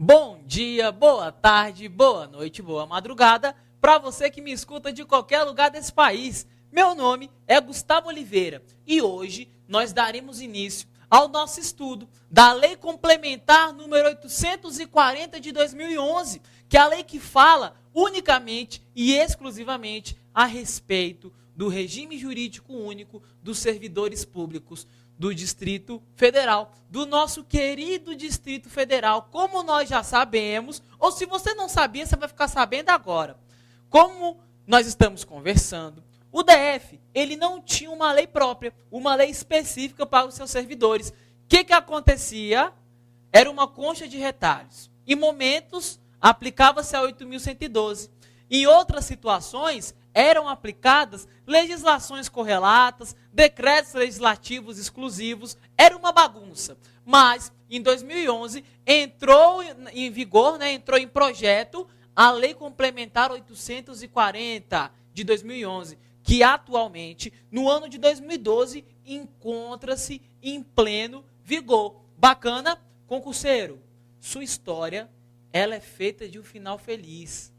Bom dia, boa tarde, boa noite, boa madrugada para você que me escuta de qualquer lugar desse país. Meu nome é Gustavo Oliveira e hoje nós daremos início ao nosso estudo da Lei Complementar número 840 de 2011, que é a lei que fala unicamente e exclusivamente a respeito do regime jurídico único dos servidores públicos do Distrito Federal, do nosso querido Distrito Federal. Como nós já sabemos, ou se você não sabia, você vai ficar sabendo agora. Como nós estamos conversando, o DF, ele não tinha uma lei própria, uma lei específica para os seus servidores. O que acontecia? Era uma concha de retalhos. Em momentos, aplicava-se a 8.112. Em outras situações, eram aplicadas legislações correlatas, decretos legislativos exclusivos, era uma bagunça. Mas, em 2011, entrou em vigor, entrou em projeto a Lei Complementar 840 de 2011, que atualmente, no ano de 2012, encontra-se em pleno vigor. Bacana? Concurseiro, sua história ela é feita de um final feliz.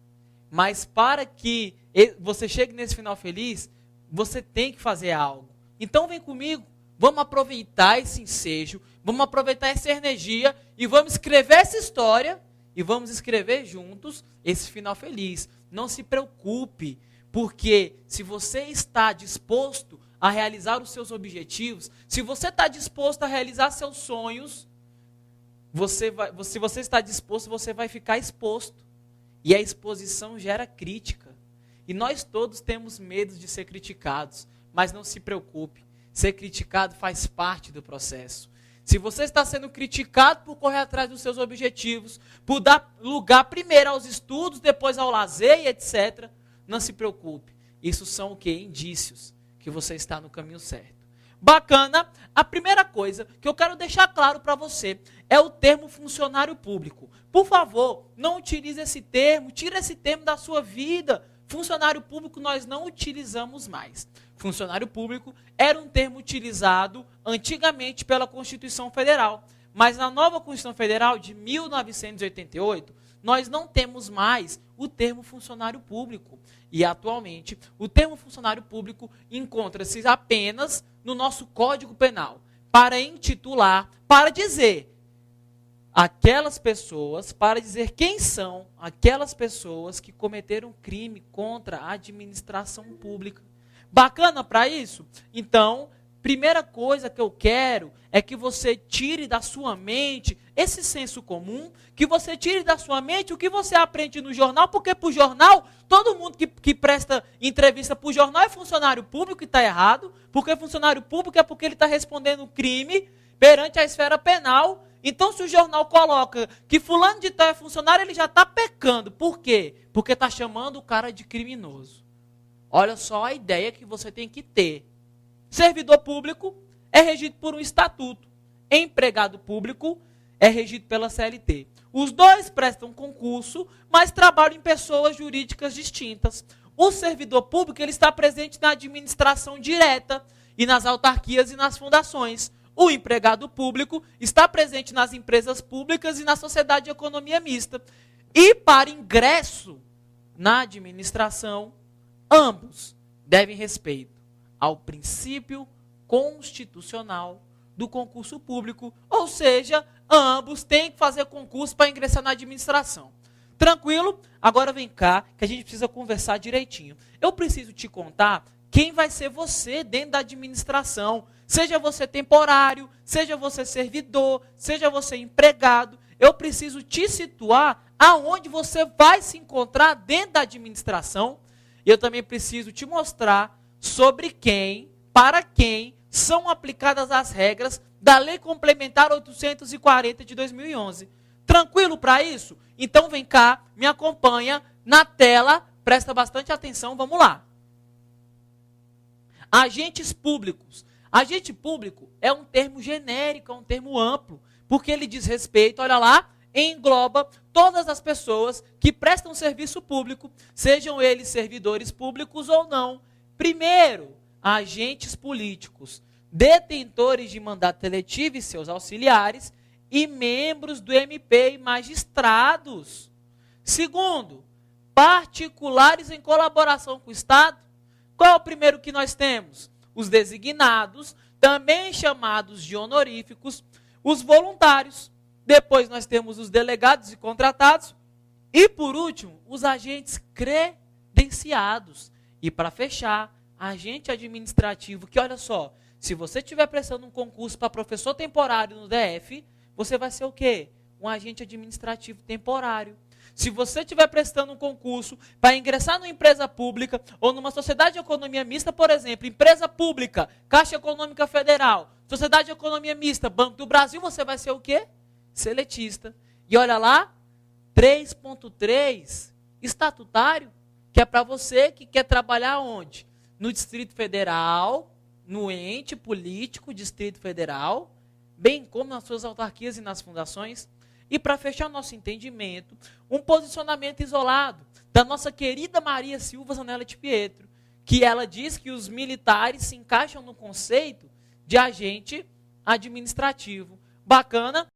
Mas para que você chegue nesse final feliz, você tem que fazer algo. Então vem comigo, vamos aproveitar esse ensejo, vamos aproveitar essa energia e vamos escrever essa história e vamos escrever juntos esse final feliz. Não se preocupe, porque se você está disposto a realizar os seus objetivos, se você está disposto a realizar seus sonhos, se você está disposto, você vai ficar exposto. E a exposição gera crítica. E nós todos temos medo de ser criticados. Mas não se preocupe. Ser criticado faz parte do processo. Se você está sendo criticado por correr atrás dos seus objetivos, por dar lugar primeiro aos estudos, depois ao lazer e etc., não se preocupe. Isso são o quê? Indícios que você está no caminho certo. Bacana. A primeira coisa que eu quero deixar claro para você é o termo funcionário público. Por favor, não utilize esse termo, tira esse termo da sua vida. Funcionário público nós não utilizamos mais. Funcionário público era um termo utilizado antigamente pela Constituição Federal. Mas na nova Constituição Federal de 1988, nós não temos mais o termo funcionário público. E atualmente, o termo funcionário público encontra-se apenas no nosso Código Penal, para intitular, para dizer aquelas pessoas, para dizer quem são aquelas pessoas que cometeram crime contra a administração pública. Bacana para isso? Então, primeira coisa que eu quero é que você tire da sua mente esse senso comum, que você tire da sua mente o que você aprende no jornal, porque para o jornal, todo mundo que presta entrevista para o jornal é funcionário público e está errado, porque funcionário público é porque ele está respondendo crime perante a esfera penal. Então, se o jornal coloca que fulano de tal é funcionário, ele já está pecando. Por quê? Porque está chamando o cara de criminoso. Olha só a ideia que você tem que ter. Servidor público é regido por um estatuto. Empregado público é regido pela CLT. Os dois prestam concurso, mas trabalham em pessoas jurídicas distintas. O servidor público ele está presente na administração direta e nas autarquias e nas fundações. O empregado público está presente nas empresas públicas e na sociedade de economia mista. E para ingresso na administração, ambos devem respeito ao princípio constitucional do concurso público, ou seja, ambos têm que fazer concurso para ingressar na administração. Tranquilo? Agora vem cá, que a gente precisa conversar direitinho. Eu preciso te contar quem vai ser você dentro da administração. Seja você temporário, seja você servidor, seja você empregado. Eu preciso te situar aonde você vai se encontrar dentro da administração. E eu também preciso te mostrar sobre quem, para quem são aplicadas as regras da Lei Complementar 840 de 2011. Tranquilo para isso? Então vem cá, me acompanha na tela, presta bastante atenção, vamos lá. Agentes públicos. Agente público é um termo genérico, é um termo amplo, porque ele diz respeito, olha lá, engloba todas as pessoas que prestam serviço público, sejam eles servidores públicos ou não. Primeiro, agentes políticos, detentores de mandato eletivo e seus auxiliares, e membros do MP e magistrados. Segundo, particulares em colaboração com o Estado. Qual é o primeiro que nós temos? Os designados, também chamados de honoríficos, os voluntários. Depois nós temos os delegados e contratados. E por último, os agentes credenciados. E para fechar, agente administrativo, que olha só, se você estiver prestando um concurso para professor temporário no DF, você vai ser o quê? Um agente administrativo temporário. Se você estiver prestando um concurso para ingressar numa empresa pública ou numa sociedade de economia mista, por exemplo, empresa pública, Caixa Econômica Federal, sociedade de economia mista, Banco do Brasil, você vai ser o quê? Seletista. E olha lá, 3.3, estatutário, que é para você que quer trabalhar onde? No Distrito Federal, no ente político Distrito Federal, bem como nas suas autarquias e nas fundações. E para fechar nosso entendimento, um posicionamento isolado da nossa querida Maria Silva Zanetti Pietro, que ela diz que os militares se encaixam no conceito de agente administrativo. Bacana?